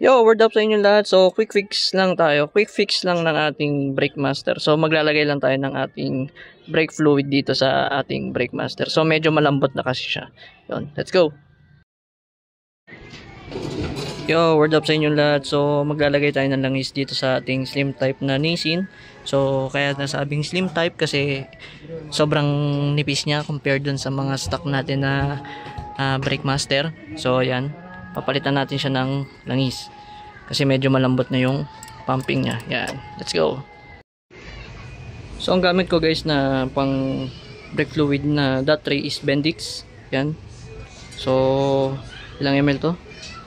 Yo, word up sa inyo lahat. So, quick fix lang tayo. Quick fix lang ng ating brake master. So, maglalagay lang tayo ng ating brake fluid dito sa ating brake master. So, medyo malambot na kasi siya. Yun, let's go. Yo, word up sa inyo lahat. So, maglalagay tayo ng langis dito sa ating slim type na Nissin. So, kaya nasabing slim type kasi sobrang nipis niya compared dun sa mga stock natin na brake master. So, ayan. Papalitan natin siya ng langis. Kasi medyo malambot na yung pumping niya. Yan. Let's go. So, ang gamit ko guys na pang brake fluid na .3 is Bendix. Yan. So, ilang ml to?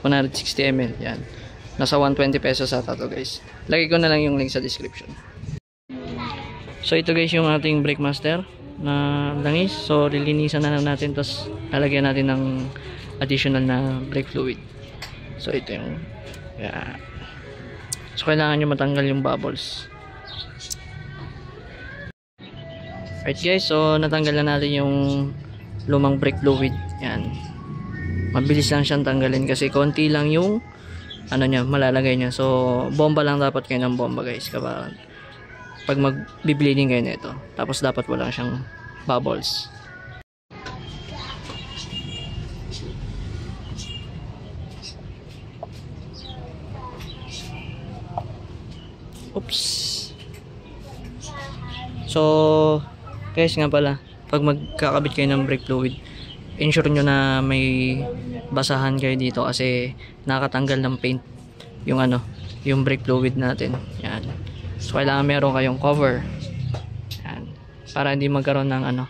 160 ml. Yan. Nasa 120 pesos ata to guys. Lagay ko na lang yung link sa description. So, ito guys yung ating brake master na langis. So, lilinisan na lang natin. Tapos, lalagyan natin ng additional na brake fluid. So, ito yung yeah. So, kailangan nyo matanggal yung bubbles. Alright guys, so natanggal na natin yung lumang brake fluid. Yan. Mabilis lang siyang tanggalin kasi konti lang yung ano niya, malalagay niya. So, bomba lang dapat kayo ng bomba guys kapag pag mag-bleeding kayo nito. Tapos dapat wala siyang bubbles. Oops. So, guys nga pala, pag magkakabit kayo ng brake fluid, ensure nyo na may basahan kayo dito kasi nakatanggal ng paint yung ano, yung brake fluid natin. Yan. So, kailangan meron kayong cover. Yan. Para hindi magkaroon ng ano,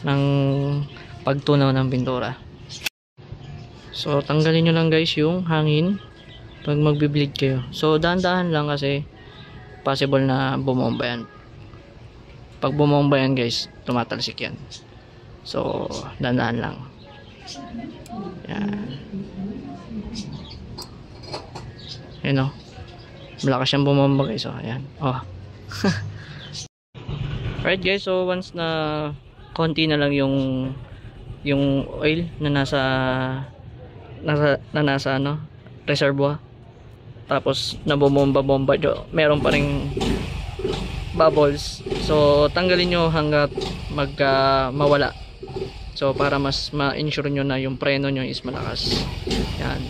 ng pagtunaw ng pintura. So, tanggalin nyo lang guys yung hangin pag magbi-bleed kayo. So, dahan-dahan lang kasi possible na bumomba yan. Pag bumomba yan guys, tumatalsik yan. So, dahan-dahan lang. Yan. Yan o. Malakas siyang bumomba guys. Oh, ayan. Oh. Alright guys, so once na konti na lang yung oil na nasa ano, reservoir. Tapos nabomba-bomba, meron pa ring bubbles. So tanggalin nyo hanggat mawala. So para mas ma-ensure nyo na yung preno nyo is malakas. Yan.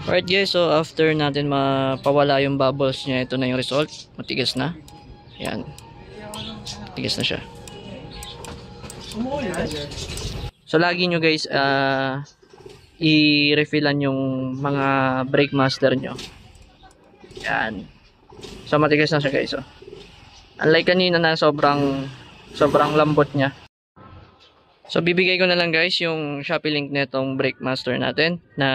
Alright guys, so after natin mapawala yung bubbles nya, ito na yung result. Matigas na. Yan. Matigas na siya. So lagi nyo guys i-refillan yung mga brake master nyo. Yan. So matigas na siya guys. Oh. Unlike kanina na sobrang lambot niya. So bibigay ko na lang guys yung Shopee link netong brake master natin na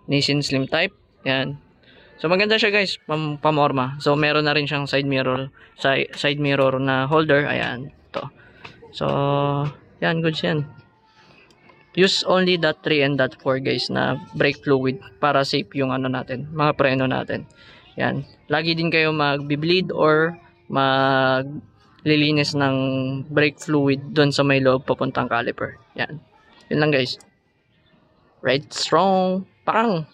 Nissin Slim Type. Yan. So maganda siya guys, pamorma. So meron na rin siyang side mirror na holder. Ayan. To. So yan, goods yan. Use only .3 and .4 guys na brake fluid para safe yung ano natin, mga preno natin. Yan. Lagi din kayo mag-bleed or maglilinis ng brake fluid doon sa may loob papuntang caliper. Yan. Yun lang guys. Right strong. Parang